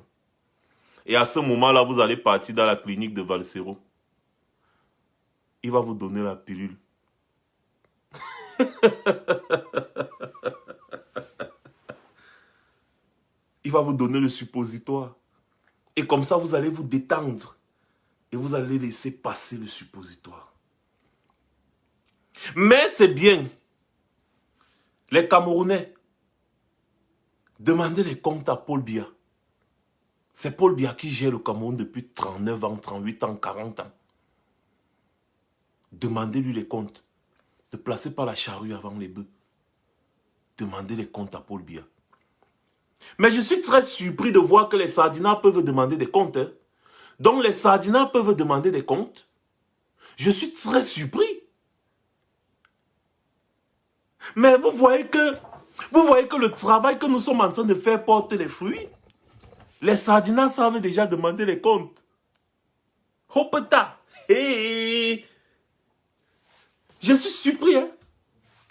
Et à ce moment-là, vous allez partir dans la clinique de Valsero. Il va vous donner la pilule. va vous donner le suppositoire. Et comme ça, vous allez vous détendre. Et vous allez laisser passer le suppositoire. Mais c'est bien. Les Camerounais, demandez les comptes à Paul Biya. C'est Paul Biya qui gère le Cameroun depuis 39 ans, 38 ans, 40 ans. Demandez-lui les comptes. Ne placez pas la charrue avant les bœufs. Demandez les comptes à Paul Biya. Mais je suis très surpris de voir que les Sardinats peuvent demander des comptes. Hein. Donc les Sardinats peuvent demander des comptes. Je suis très surpris. Mais vous voyez que le travail que nous sommes en train de faire porte les fruits. Les Sardinats savent déjà demander les comptes. Hopeta. Hey. Je suis surpris. Hein?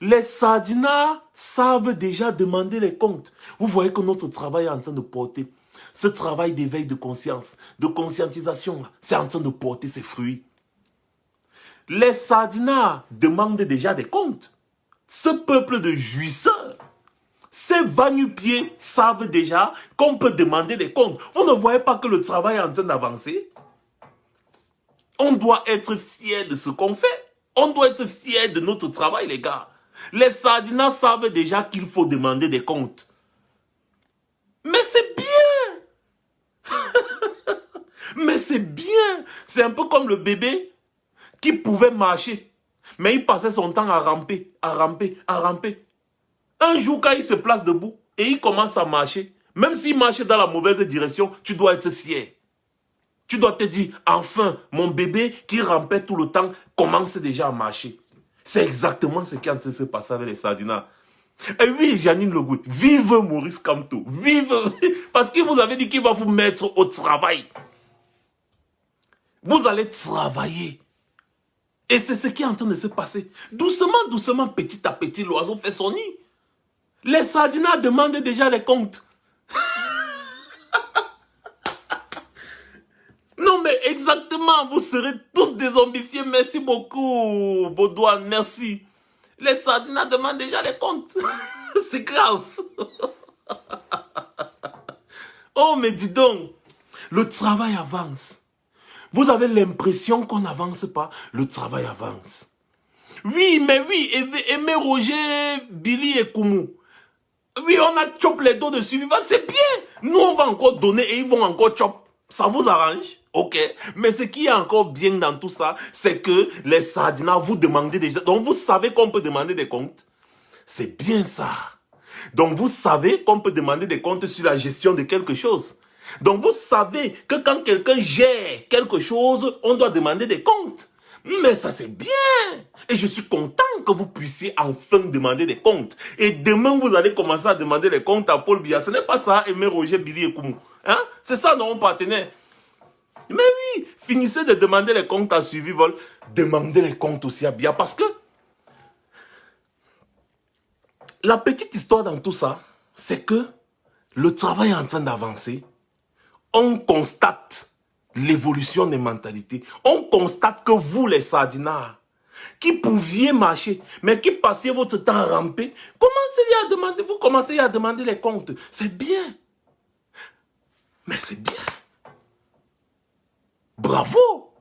Les Sardinats savent déjà demander les comptes. Vous voyez que notre travail est en train de porter. Ce travail d'éveil de conscience, de conscientisation, c'est en train de porter ses fruits. Les Sardinats demandent déjà des comptes. Ce peuple de jouisseurs, ces va-nu-pieds savent déjà qu'on peut demander des comptes. Vous ne voyez pas que le travail est en train d'avancer? On doit être fiers de ce qu'on fait. On doit être fiers de notre travail, les gars. Les Sardinats savent déjà qu'il faut demander des comptes. Mais c'est bien. Mais c'est bien. C'est un peu comme le bébé qui pouvait marcher. Mais il passait son temps à ramper, à ramper, à ramper. Un jour, quand il se place debout et il commence à marcher, même s'il marche dans la mauvaise direction, tu dois être fier. Tu dois te dire, enfin, mon bébé qui rampait tout le temps commence déjà à marcher. C'est exactement ce qui est en train de se passer avec les Sardinats. Et oui, Janine Legoué, vive Maurice Kamto, vive, parce qu'il vous avait dit qu'il va vous mettre au travail. Vous allez travailler. Et c'est ce qui est en train de se passer. Doucement, doucement, petit à petit, l'oiseau fait son nid. Les Sardinats demandent déjà les comptes. Non mais exactement, vous serez tous des ambitieux. Merci beaucoup, Baudouane, merci. Les Sardinats demandent déjà les comptes. C'est grave. Oh mais dis donc, le travail avance. Vous avez l'impression qu'on n'avance pas, le travail avance. Oui, mais oui, Aimé Roger, Billy et Koumou. Oui, on a chop les dos de suivants, c'est bien. Nous, on va encore donner et ils vont encore chop. Ça vous arrange? Ok. Mais ce qui est encore bien dans tout ça, c'est que les Sardinats vous demandez déjà. Donc, vous savez qu'on peut demander des comptes. C'est bien ça. Donc, vous savez qu'on peut demander des comptes sur la gestion de quelque chose. Donc, vous savez que quand quelqu'un gère quelque chose, on doit demander des comptes. Mais ça, c'est bien. Et je suis content que vous puissiez enfin demander des comptes. Et demain, vous allez commencer à demander les comptes à Paul Biya. Ce n'est pas ça, Aimé Roger, Billy et Koumou. Hein? C'est ça, non, partenaire. Mais oui, finissez de demander les comptes à Suivivol. Demandez les comptes aussi à Biya. Parce que la petite histoire dans tout ça, c'est que le travail est en train d'avancer. On constate l'évolution des mentalités. On constate que vous, les Sardinats, qui pouviez marcher, mais qui passiez votre temps à ramper, vous commencez à demander les comptes. C'est bien. Mais c'est bien. Bravo.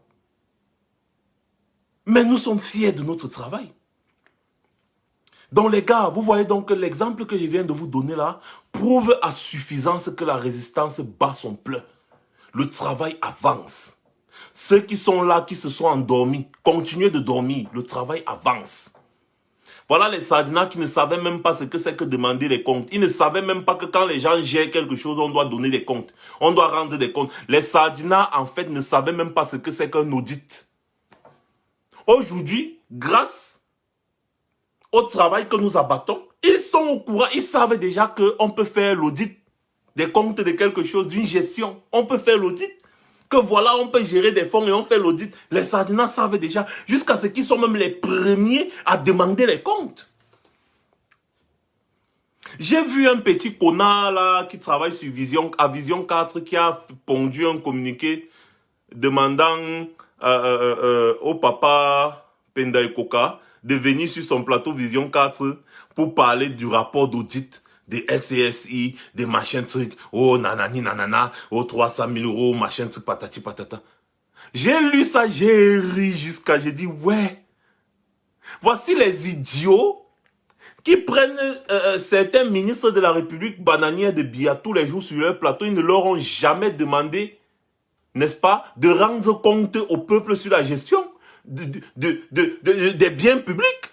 Mais nous sommes fiers de notre travail. Donc les gars, vous voyez donc que l'exemple que je viens de vous donner là prouve à suffisance que la résistance bat son plein. Le travail avance. Ceux qui sont là, qui se sont endormis, continuez de dormir. Le travail avance. Voilà les Sardinats qui ne savaient même pas ce que c'est que demander les comptes. Ils ne savaient même pas que quand les gens gèrent quelque chose, on doit donner des comptes. On doit rendre des comptes. Les Sardinats, en fait, ne savaient même pas ce que c'est qu'un audit. Aujourd'hui, grâce au travail que nous abattons, ils sont au courant. Ils savent déjà qu'on peut faire l'audit des comptes de quelque chose, d'une gestion. On peut faire l'audit. Que voilà, on peut gérer des fonds et on fait l'audit. Les Sardinats savent déjà, jusqu'à ce qu'ils sont même les premiers à demander les comptes. J'ai vu un petit connard là qui travaille sur à Vision 4 qui a pondu un communiqué demandant au papa Penda Ekoka de venir sur son plateau Vision 4 pour parler du rapport d'audit des SCSI, des machins trucs, oh nanani nanana, oh 300 000 euros, machin truc patati patata. J'ai lu ça, j'ai ri jusqu'à, j'ai dit ouais, voici les idiots qui prennent certains ministres de la République bananière de Biya tous les jours sur leur plateau, ils ne leur ont jamais demandé, n'est-ce pas, de rendre compte au peuple sur la gestion des biens publics.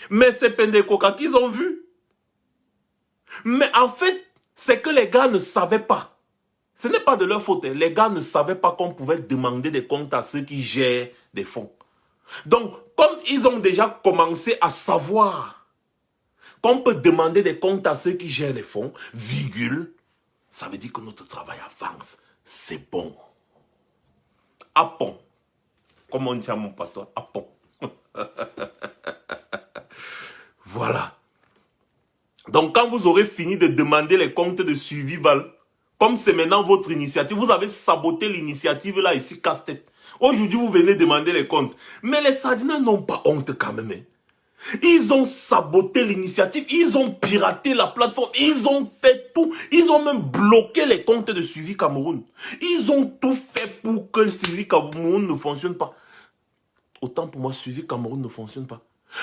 Mais c'est Pendecoca qu'ils ont vu. Mais en fait, c'est que les gars ne savaient pas. Ce n'est pas de leur faute. Les gars ne savaient pas qu'on pouvait demander des comptes à ceux qui gèrent des fonds. Donc, comme ils ont déjà commencé à savoir qu'on peut demander des comptes à ceux qui gèrent les fonds, virgule, ça veut dire que notre travail avance. C'est bon. À pont. Comme on dit à mon patois, à pont. Voilà. Donc, quand vous aurez fini de demander les comptes de suivi Val, comme c'est maintenant votre initiative, vous avez saboté l'initiative là ici, casse-tête. Aujourd'hui, vous venez demander les comptes. Mais les Sardinais n'ont pas honte quand même. Hein. Ils ont saboté l'initiative, ils ont piraté la plateforme, ils ont fait tout. Ils ont même bloqué les comptes de suivi Cameroun. Ils ont tout fait pour que le suivi Cameroun ne fonctionne pas. Autant pour moi, suivi Cameroun ne fonctionne pas.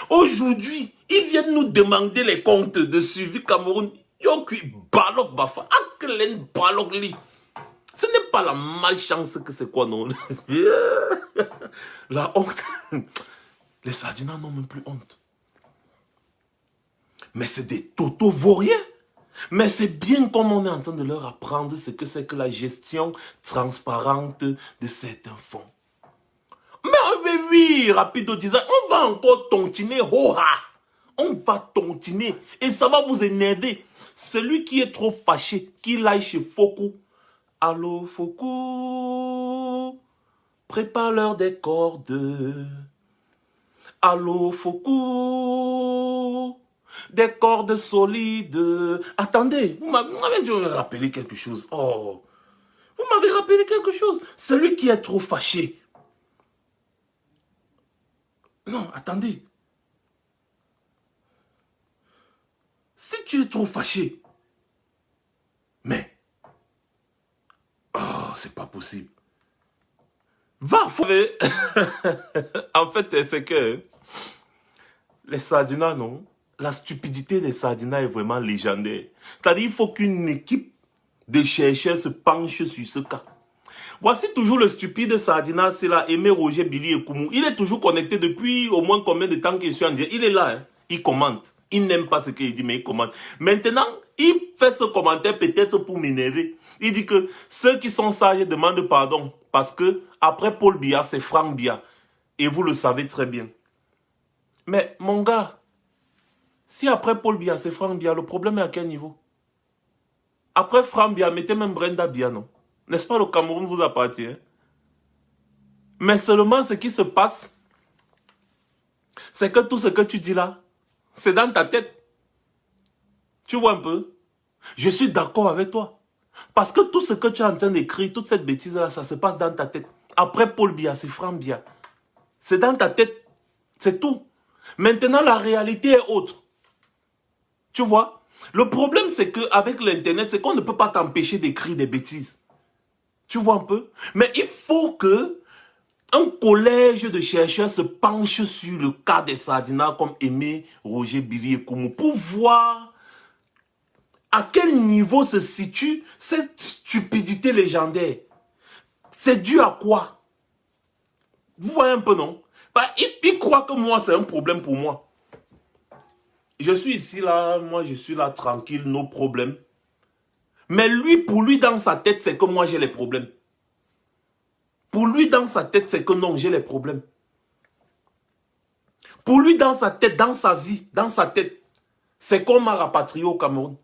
Aujourd'hui, ils viennent nous demander les comptes de suivi Cameroun. Yokui balok bafa, aklen balok li. Ce n'est pas la malchance que c'est quoi, non? La honte. Les Sardinats n'ont même plus honte. Mais c'est des totaux vauriens. Mais c'est bien comme on est en train de leur apprendre ce que c'est que la gestion transparente de certains fonds. Mais oui, Rapido disait, on va encore tontiner, ho-ha. On va tontiner et ça va vous énerver. Celui qui est trop fâché, qui aille chez Fokou. Allô, Fokou, prépare-leur des cordes. Allô, Fokou, des cordes solides. Attendez, vous m'avez rappelé quelque chose. Oh, vous m'avez rappelé quelque chose. Celui qui est trop fâché. Non, attendez. Si tu es trop fâché, mais, oh, c'est pas possible. Va, en fait, c'est que les Sardinats, non, la stupidité des Sardinats est vraiment légendaire. C'est-à-dire qu'il faut qu'une équipe de chercheurs se penche sur ce cas. Voici toujours le stupide Sardinat, c'est là, Aimé Roger Billy et Koumou. Il est toujours connecté depuis au moins combien de temps qu'il est en direct. Il est là, hein, il commente. Il n'aime pas ce qu'il dit, mais il commente. Maintenant, il fait ce commentaire peut-être pour m'énerver. Il dit que ceux qui sont sages demandent pardon. Parce que après Paul Biya, c'est Franck Biya. Et vous le savez très bien. Mais mon gars, si après Paul Biya, c'est Franck Biya, le problème est à quel niveau? Après Franck Biya, mettez même Brenda Biya, non? N'est-ce pas, le Cameroun vous appartient? Mais seulement ce qui se passe, c'est que tout ce que tu dis là, c'est dans ta tête. Tu vois un peu? Je suis d'accord avec toi. Parce que tout ce que tu es en train d'écrire, toute cette bêtise-là, ça se passe dans ta tête. Après Paul Biya, c'est Franck Biya. C'est dans ta tête. C'est tout. Maintenant, la réalité est autre. Tu vois? Le problème, c'est qu'avec l'Internet, c'est qu'on ne peut pas t'empêcher d'écrire des bêtises. Tu vois un peu? Mais il faut que un collège de chercheurs se penche sur le cas des Sardinats comme Aimé Roger Billy et Koumou pour voir à quel niveau se situe cette stupidité légendaire. C'est dû à quoi? Vous voyez un peu, non? Bah, il croit que moi, c'est un problème pour moi. Je suis ici, là, moi, je suis là, tranquille, nos problèmes. Mais lui, pour lui, dans sa tête, c'est que moi, j'ai les problèmes. Pour lui, dans sa tête, c'est que non, j'ai les problèmes. Pour lui, dans sa tête, dans sa vie, dans sa tête, c'est qu'on m'a rapatrié au Cameroun.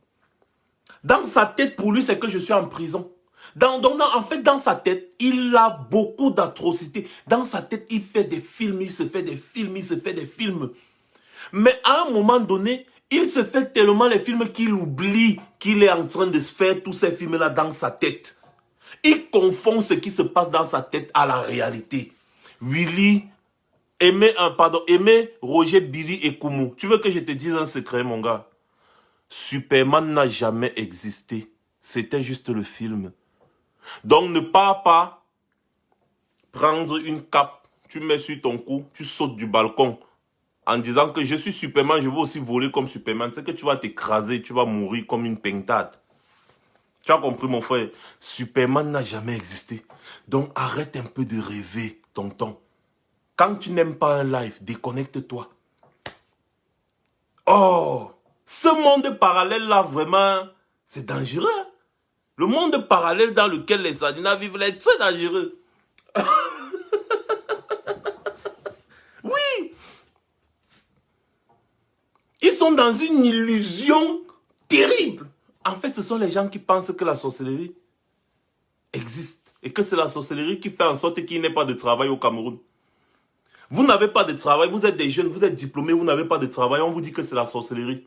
Dans sa tête, pour lui, c'est que je suis en prison. En fait, dans sa tête, il a beaucoup d'atrocités. Dans sa tête, il fait des films, il se fait des films, il se fait des films. Mais à un moment donné, il se fait tellement les films qu'il oublie qu'il est en train de se faire tous ces films-là dans sa tête. Il confond ce qui se passe dans sa tête à la réalité. Aimé Roger Billy et Koumou. Tu veux que je te dise un secret, mon gars? Superman n'a jamais existé. C'était juste le film. Donc ne pars pas prendre une cape, tu mets sur ton cou, tu sautes du balcon en disant que je suis Superman, je veux aussi voler comme Superman. C'est que tu vas t'écraser, tu vas mourir comme une pintade. Tu as compris mon frère? Superman n'a jamais existé. Donc arrête un peu de rêver, tonton. Quand tu n'aimes pas un live, déconnecte-toi. Oh, ce monde parallèle-là, vraiment, c'est dangereux. Le monde parallèle dans lequel les Sardinats vivent là est très dangereux. Oui. Ils sont dans une illusion terrible. En fait, ce sont les gens qui pensent que la sorcellerie existe. Et que c'est la sorcellerie qui fait en sorte qu'il n'y ait pas de travail au Cameroun. Vous n'avez pas de travail, vous êtes des jeunes, vous êtes diplômés, vous n'avez pas de travail, on vous dit que c'est la sorcellerie.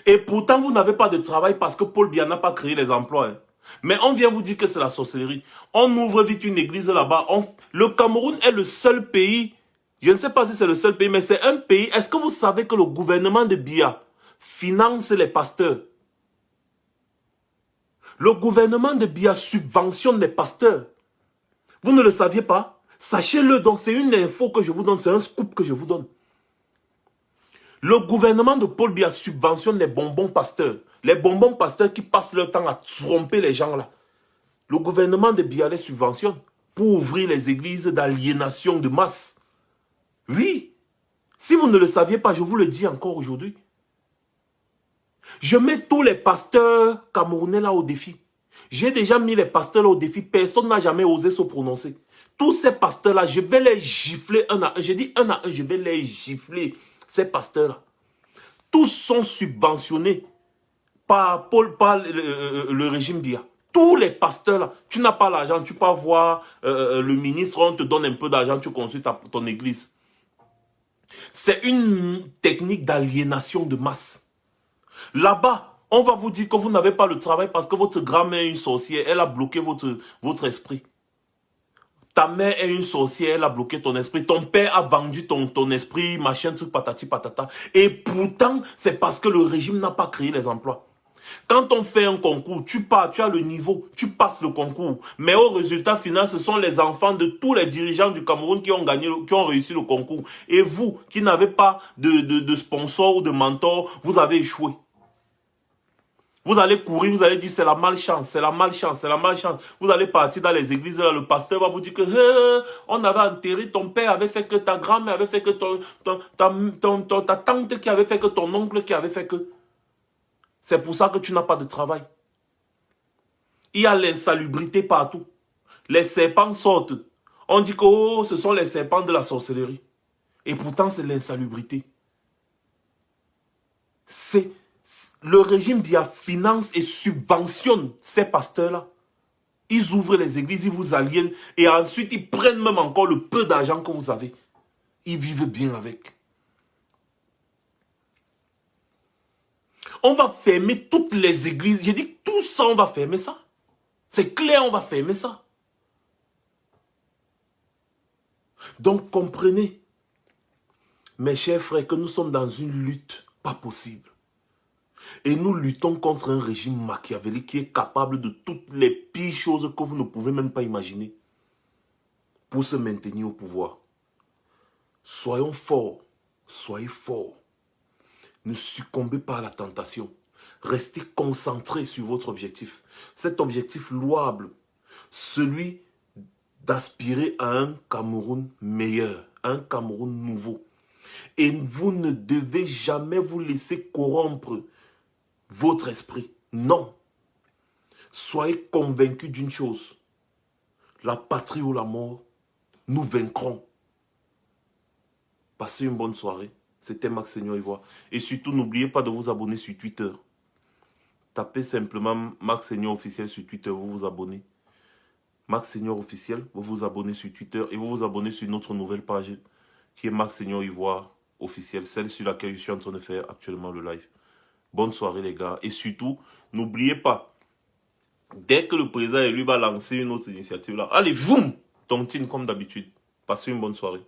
Et pourtant, vous n'avez pas de travail parce que Paul Biya n'a pas créé les emplois. Hein. Mais on vient vous dire que c'est la sorcellerie. On ouvre vite une église là-bas. Le Cameroun est le seul pays, je ne sais pas si c'est le seul pays, mais c'est un pays. Est-ce que vous savez que le gouvernement de Biya finance les pasteurs? Le gouvernement de Biya subventionne les pasteurs. Vous ne le saviez pas? Sachez-le, donc c'est une info que je vous donne, c'est un scoop que je vous donne. Le gouvernement de Paul Biya subventionne les bonbons pasteurs. Les bonbons pasteurs qui passent leur temps à tromper les gens là. Le gouvernement de Biya les subventionne pour ouvrir les églises d'aliénation de masse. Oui. Si vous ne le saviez pas, je vous le dis encore aujourd'hui. Je mets tous les pasteurs camerounais là au défi. J'ai déjà mis les pasteurs là au défi. Personne n'a jamais osé se prononcer. Tous ces pasteurs-là, je vais les gifler un à un. J'ai dit un à un, je vais les gifler. Ces pasteurs-là. Tous sont subventionnés par le régime Biya. Tous les pasteurs-là. Tu n'as pas l'argent, tu peux voir le ministre, on te donne un peu d'argent, tu consultes ton église. C'est une technique d'aliénation de masse. Là-bas, on va vous dire que vous n'avez pas le travail parce que votre grand-mère est une sorcière. Elle a bloqué votre esprit. Ta mère est une sorcière, elle a bloqué ton esprit. Ton père a vendu ton esprit, machin, truc, patati, patata. Et pourtant, c'est parce que le régime n'a pas créé les emplois. Quand on fait un concours, tu pars, tu as le niveau, tu passes le concours. Mais au résultat final, ce sont les enfants de tous les dirigeants du Cameroun qui ont gagné, qui ont réussi le concours. Et vous, qui n'avez pas de sponsor ou de mentor, vous avez échoué. Vous allez courir, vous allez dire c'est la malchance, c'est la malchance, c'est la malchance. Vous allez partir dans les églises, là, le pasteur va vous dire que on avait enterré, ton père avait fait que, ta grand-mère avait fait que, ta tante qui avait fait que, ton oncle qui avait fait que. C'est pour ça que tu n'as pas de travail. Il y a l'insalubrité partout. Les serpents sortent. On dit que oh, ce sont les serpents de la sorcellerie. Et pourtant c'est l'insalubrité. C'est... Le régime Biya finance et subventionne ces pasteurs-là. Ils ouvrent les églises, ils vous aliènent et ensuite ils prennent même encore le peu d'argent que vous avez. Ils vivent bien avec. On va fermer toutes les églises. J'ai dit tout ça, on va fermer ça. C'est clair, on va fermer ça. Donc comprenez, mes chers frères, que nous sommes dans une lutte pas possible. Et nous luttons contre un régime machiavélique qui est capable de toutes les pires choses que vous ne pouvez même pas imaginer pour se maintenir au pouvoir. Soyons forts, soyez forts. Ne succombez pas à la tentation. Restez concentrés sur votre objectif. Cet objectif louable, celui d'aspirer à un Cameroun meilleur, un Cameroun nouveau. Et vous ne devez jamais vous laisser corrompre votre esprit. Non. Soyez convaincus d'une chose. La patrie ou la mort, nous vaincrons. Passez une bonne soirée. C'était Max Seigneur Ivoire. Et surtout, n'oubliez pas de vous abonner sur Twitter. Tapez simplement Max Seigneur officiel sur Twitter, vous vous abonnez. Max Seigneur officiel, vous vous abonnez sur Twitter et vous vous abonnez sur notre nouvelle page qui est Max Seigneur Ivoire officiel, celle sur laquelle je suis en train de faire actuellement le live. Bonne soirée les gars. Et surtout, n'oubliez pas, dès que le président élu va lancer une autre initiative là, allez, voum, tontine comme d'habitude. Passez une bonne soirée.